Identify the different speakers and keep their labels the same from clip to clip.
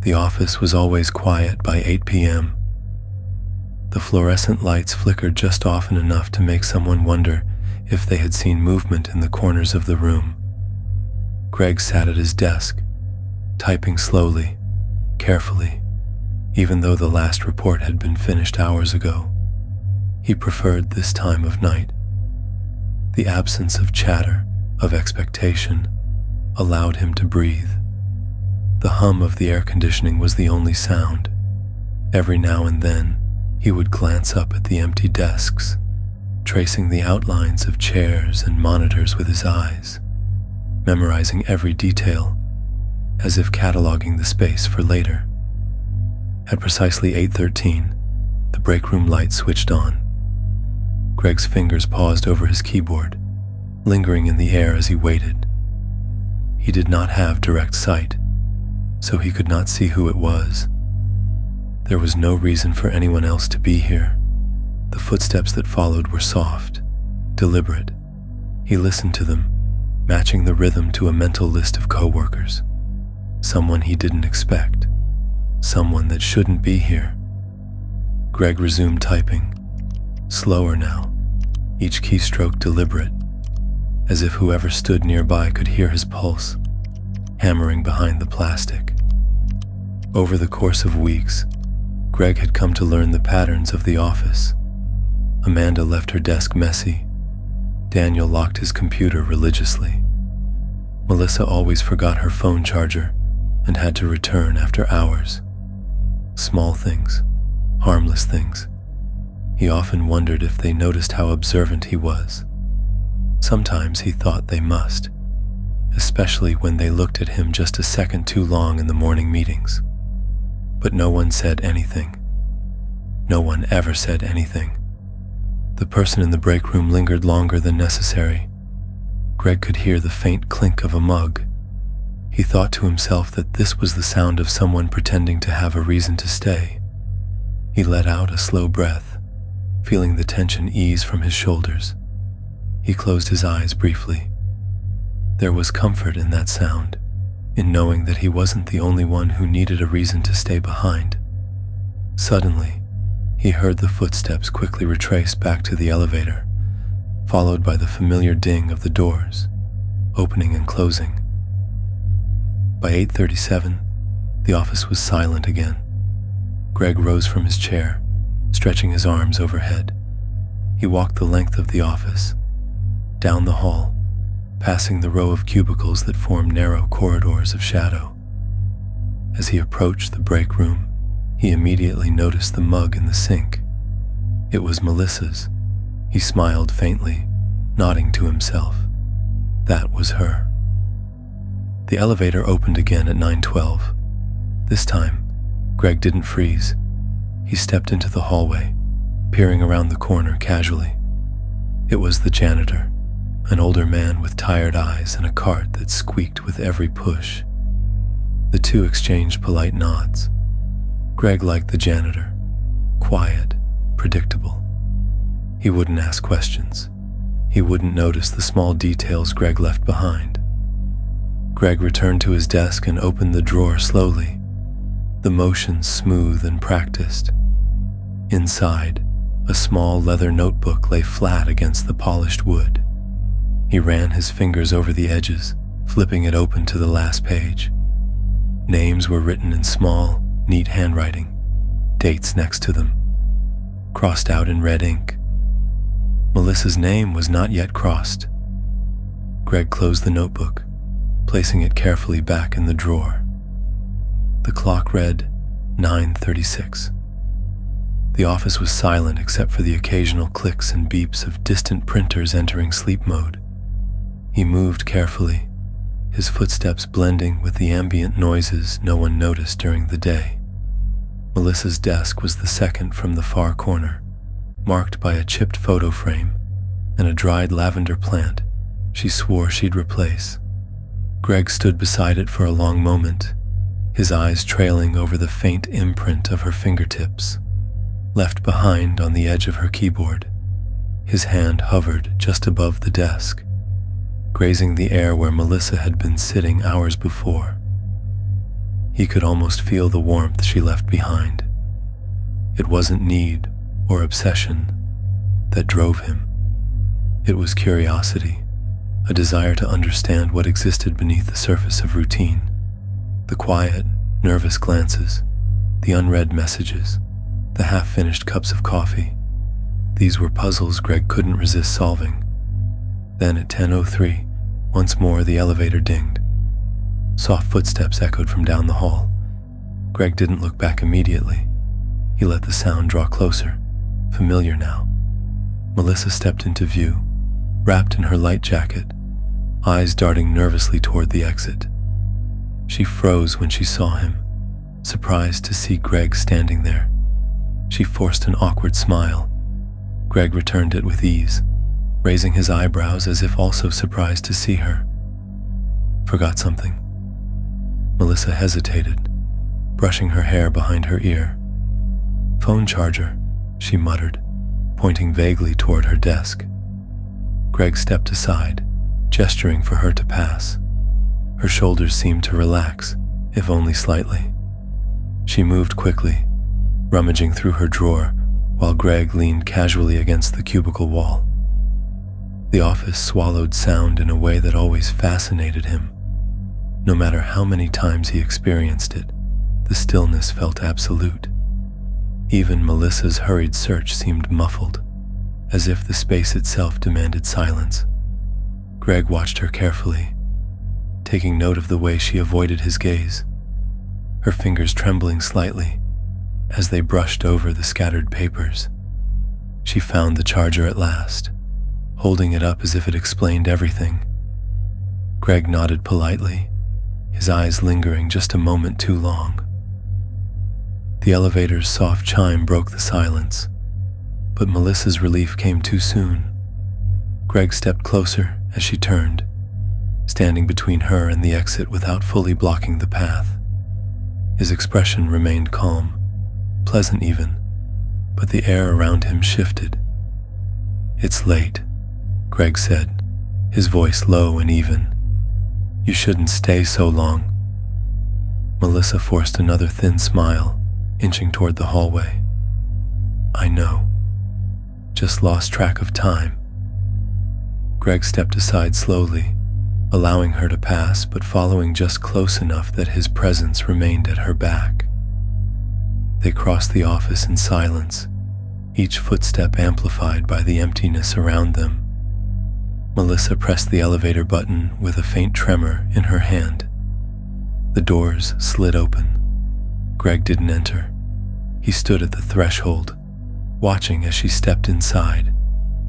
Speaker 1: The office was always quiet by 8 p.m. The fluorescent lights flickered just often enough to make someone wonder if they had seen movement in the corners of the room. Greg sat at his desk, typing slowly, carefully, even though the last report had been finished hours ago. He preferred this time of night. The absence of chatter, of expectation, allowed him to breathe. The hum of the air conditioning was the only sound. Every now and then, he would glance up at the empty desks, tracing the outlines of chairs and monitors with his eyes, memorizing every detail, as if cataloging the space for later. At precisely 8:13, the break room light switched on. Greg's fingers paused over his keyboard, lingering in the air as he waited. He did not have direct sight, so he could not see who it was. There was no reason for anyone else to be here. The footsteps that followed were soft, deliberate. He listened to them, matching the rhythm to a mental list of coworkers. Someone he didn't expect. Someone that shouldn't be here. Greg resumed typing, slower now, each keystroke deliberate, as if whoever stood nearby could hear his pulse, hammering behind the plastic. Over the course of weeks, Greg had come to learn the patterns of the office. Amanda left her desk messy. Daniel locked his computer religiously. Melissa always forgot her phone charger and had to return after hours. Small things, harmless things. He often wondered if they noticed how observant he was. Sometimes he thought they must, especially when they looked at him just a second too long in the morning meetings. But no one said anything. No one ever said anything. The person in the break room lingered longer than necessary. Greg could hear the faint clink of a mug. He thought to himself that this was the sound of someone pretending to have a reason to stay. He let out a slow breath, feeling the tension ease from his shoulders. He closed his eyes briefly. There was comfort in that sound, in knowing that he wasn't the only one who needed a reason to stay behind. Suddenly, he heard the footsteps quickly retrace back to the elevator, followed by the familiar ding of the doors, opening and closing. By 8:37, the office was silent again. Greg rose from his chair, stretching his arms overhead. He walked the length of the office, down the hall, passing the row of cubicles that formed narrow corridors of shadow. As he approached the break room, he immediately noticed the mug in the sink. It was Melissa's. He smiled faintly, nodding to himself. That was her. The elevator opened again at 9:12. This time, Greg didn't freeze. He stepped into the hallway, peering around the corner casually. It was the janitor, an older man with tired eyes and a cart that squeaked with every push. The two exchanged polite nods. Greg liked the janitor. Quiet, predictable. He wouldn't ask questions. He wouldn't notice the small details Greg left behind. Greg returned to his desk and opened the drawer slowly, the motion smooth and practiced. Inside, a small leather notebook lay flat against the polished wood. He ran his fingers over the edges, flipping it open to the last page. Names were written in small, neat handwriting, dates next to them, crossed out in red ink. Melissa's name was not yet crossed. Greg closed the notebook, placing it carefully back in the drawer. The clock read 9:36. The office was silent except for the occasional clicks and beeps of distant printers entering sleep mode. He moved carefully, his footsteps blending with the ambient noises no one noticed during the day. Melissa's desk was the second from the far corner, marked by a chipped photo frame and a dried lavender plant she swore she'd replace. Greg stood beside it for a long moment, his eyes trailing over the faint imprint of her fingertips, left behind on the edge of her keyboard. His hand hovered just above the desk, grazing the air where Melissa had been sitting hours before. He could almost feel the warmth she left behind. It wasn't need or obsession that drove him. It was curiosity, a desire to understand what existed beneath the surface of routine. The quiet, nervous glances, the unread messages, the half-finished cups of coffee. These were puzzles Greg couldn't resist solving. Then at 10:03, once more the elevator dinged. Soft footsteps echoed from down the hall. Greg didn't look back immediately. He let the sound draw closer, familiar now. Melissa stepped into view, wrapped in her light jacket, eyes darting nervously toward the exit. She froze when she saw him, surprised to see Greg standing there. She forced an awkward smile. Greg returned it with ease, raising his eyebrows as if also surprised to see her. "Forgot something?" Melissa hesitated, brushing her hair behind her ear. "Phone charger," she muttered, pointing vaguely toward her desk. Greg stepped aside, gesturing for her to pass. Her shoulders seemed to relax, if only slightly. She moved quickly, rummaging through her drawer while Greg leaned casually against the cubicle wall. The office swallowed sound in a way that always fascinated him. No matter how many times he experienced it, the stillness felt absolute. Even Melissa's hurried search seemed muffled, as if the space itself demanded silence. Greg watched her carefully, taking note of the way she avoided his gaze, her fingers trembling slightly as they brushed over the scattered papers. She found the charger at last, holding it up as if it explained everything. Greg nodded politely, his eyes lingering just a moment too long. The elevator's soft chime broke the silence, but Melissa's relief came too soon. Greg stepped closer as she turned, standing between her and the exit without fully blocking the path. His expression remained calm, pleasant even, but the air around him shifted. "It's late," Greg said, his voice low and even. "You shouldn't stay so long." Melissa forced another thin smile, inching toward the hallway. "I know. Just lost track of time." Greg stepped aside slowly, allowing her to pass but following just close enough that his presence remained at her back. They crossed the office in silence, each footstep amplified by the emptiness around them. Melissa pressed the elevator button with a faint tremor in her hand. The doors slid open. Greg didn't enter. He stood at the threshold, watching as she stepped inside,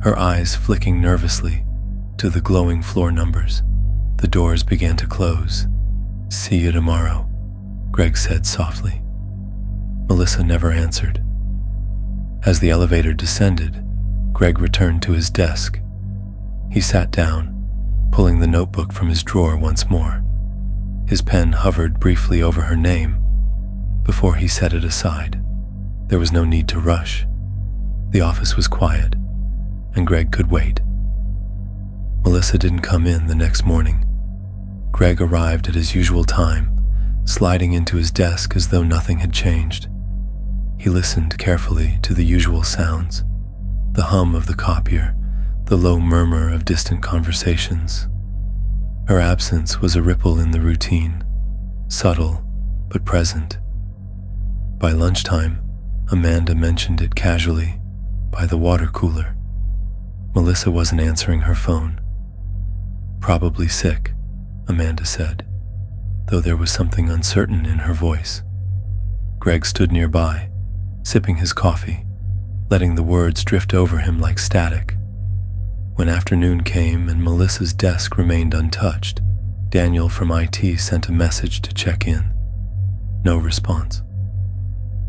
Speaker 1: her eyes flicking nervously to the glowing floor numbers. The doors began to close. "See you tomorrow," Greg said softly. Melissa never answered. As the elevator descended, Greg returned to his desk. He sat down, pulling the notebook from his drawer once more. His pen hovered briefly over her name before he set it aside. There was no need to rush. The office was quiet, and Greg could wait. Melissa didn't come in the next morning. Greg arrived at his usual time, sliding into his desk as though nothing had changed. He listened carefully to the usual sounds, the hum of the copier, the low murmur of distant conversations. Her absence was a ripple in the routine, subtle but present. By lunchtime, Amanda mentioned it casually by the water cooler. Melissa wasn't answering her phone. "Probably sick," Amanda said, though there was something uncertain in her voice. Greg stood nearby, sipping his coffee, letting the words drift over him like static. When afternoon came and Melissa's desk remained untouched, Daniel from IT sent a message to check in. No response.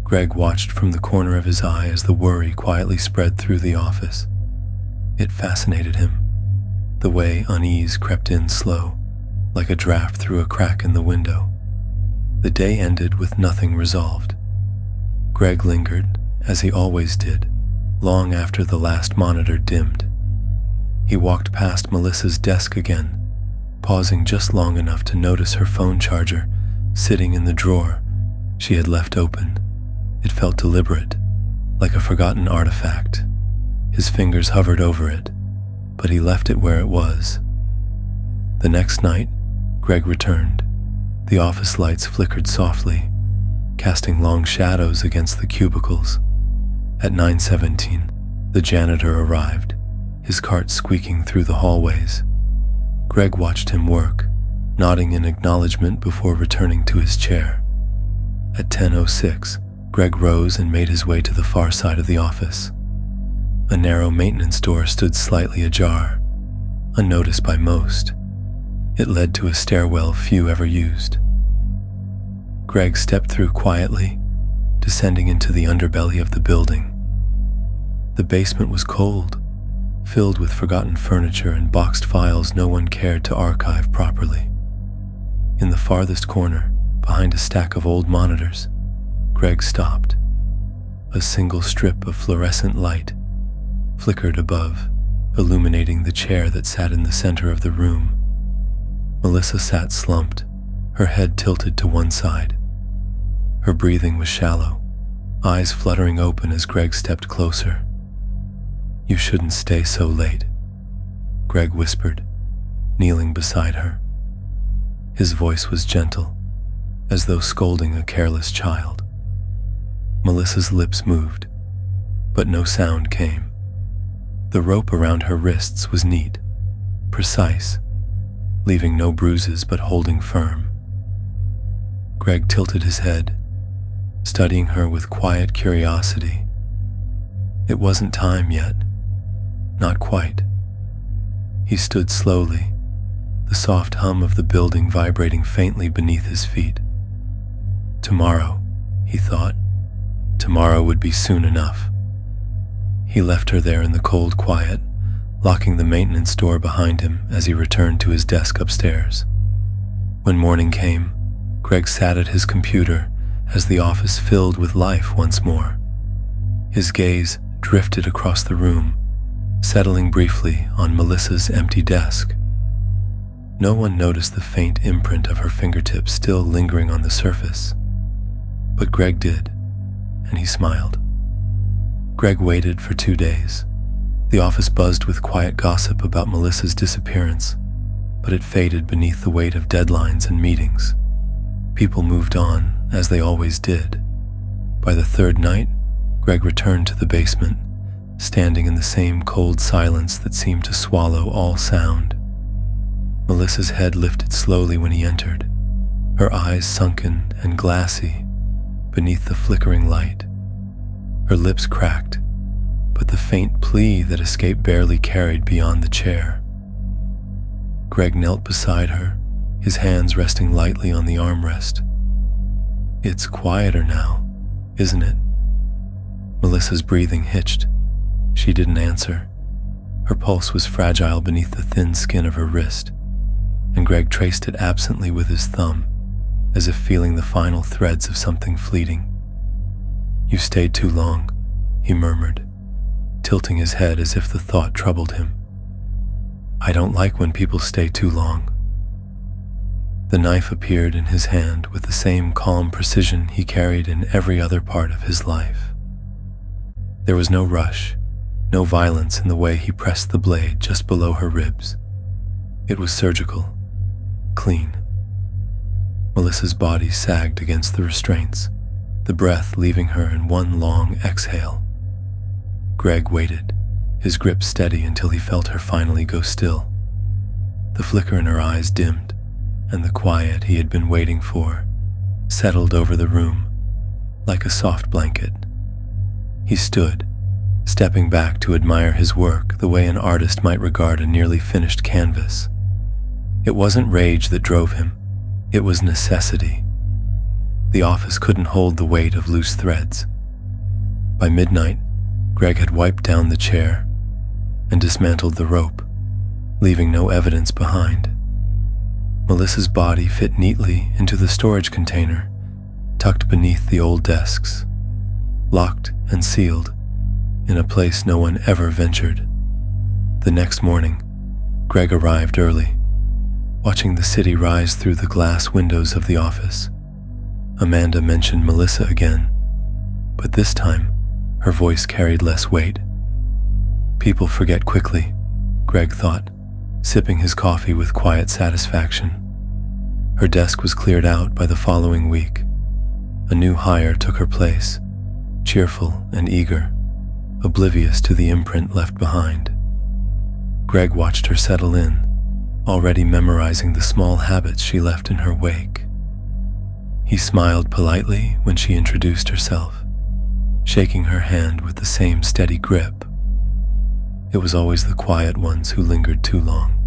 Speaker 1: Greg watched from the corner of his eye as the worry quietly spread through the office. It fascinated him, the way unease crept in slow, like a draft through a crack in the window. The day ended with nothing resolved. Greg lingered, as he always did, long after the last monitor dimmed. He walked past Melissa's desk again, pausing just long enough to notice her phone charger sitting in the drawer she had left open. It felt deliberate, like a forgotten artifact. His fingers hovered over it, but he left it where it was. The next night, Greg returned. The office lights flickered softly, casting long shadows against the cubicles. At 9:17, the janitor arrived, his cart squeaking through the hallways. Greg watched him work, nodding in acknowledgement before returning to his chair. At 10:06, Greg rose and made his way to the far side of the office. A narrow maintenance door stood slightly ajar, unnoticed by most. It led to a stairwell few ever used. Greg stepped through quietly, descending into the underbelly of the building. The basement was cold, filled with forgotten furniture and boxed files no one cared to archive properly. In the farthest corner, behind a stack of old monitors, Greg stopped. A single strip of fluorescent light flickered above, illuminating the chair that sat in the center of the room. Melissa sat slumped, her head tilted to one side. Her breathing was shallow, eyes fluttering open as Greg stepped closer. "You shouldn't stay so late," Greg whispered, kneeling beside her. His voice was gentle, as though scolding a careless child. Melissa's lips moved, but no sound came. The rope around her wrists was neat, precise, leaving no bruises but holding firm. Greg tilted his head, studying her with quiet curiosity. It wasn't time yet. Not quite. He stood slowly, the soft hum of the building vibrating faintly beneath his feet. Tomorrow, he thought. Tomorrow would be soon enough. He left her there in the cold quiet, locking the maintenance door behind him as he returned to his desk upstairs. When morning came, Greg sat at his computer as the office filled with life once more. His gaze drifted across the room, settling briefly on Melissa's empty desk. No one noticed the faint imprint of her fingertips still lingering on the surface, but Greg did, and he smiled. Greg waited for 2 days. The office buzzed with quiet gossip about Melissa's disappearance, but it faded beneath the weight of deadlines and meetings. People moved on, as they always did. By the third night, Greg returned to the basement, standing in the same cold silence that seemed to swallow all sound. Melissa's head lifted slowly when he entered, her eyes sunken and glassy beneath the flickering light. Her lips cracked, but the faint plea that escaped barely carried beyond the chair. Greg knelt beside her, his hands resting lightly on the armrest. "It's quieter now, isn't it?" Melissa's breathing hitched. She didn't answer. Her pulse was fragile beneath the thin skin of her wrist, and Greg traced it absently with his thumb, as if feeling the final threads of something fleeting. "You stayed too long," he murmured, tilting his head as if the thought troubled him. "I don't like when people stay too long." The knife appeared in his hand with the same calm precision he carried in every other part of his life. There was no rush, no violence in the way he pressed the blade just below her ribs. It was surgical, clean. Melissa's body sagged against the restraints, the breath leaving her in one long exhale. Greg waited, his grip steady until he felt her finally go still. The flicker in her eyes dimmed, and the quiet he had been waiting for settled over the room like a soft blanket. He stood, stepping back to admire his work the way an artist might regard a nearly finished canvas. It wasn't rage that drove him, it was necessity. The office couldn't hold the weight of loose threads. By midnight, Greg had wiped down the chair and dismantled the rope, leaving no evidence behind. Melissa's body fit neatly into the storage container, tucked beneath the old desks, locked and sealed in a place no one ever ventured. The next morning, Greg arrived early, watching the city rise through the glass windows of the office. Amanda mentioned Melissa again, but this time her voice carried less weight. People forget quickly, Greg thought, sipping his coffee with quiet satisfaction. Her desk was cleared out by the following week. A new hire took her place, cheerful and eager, oblivious to the imprint left behind. Greg watched her settle in, already memorizing the small habits she left in her wake. He smiled politely when she introduced herself, shaking her hand with the same steady grip. It was always the quiet ones who lingered too long.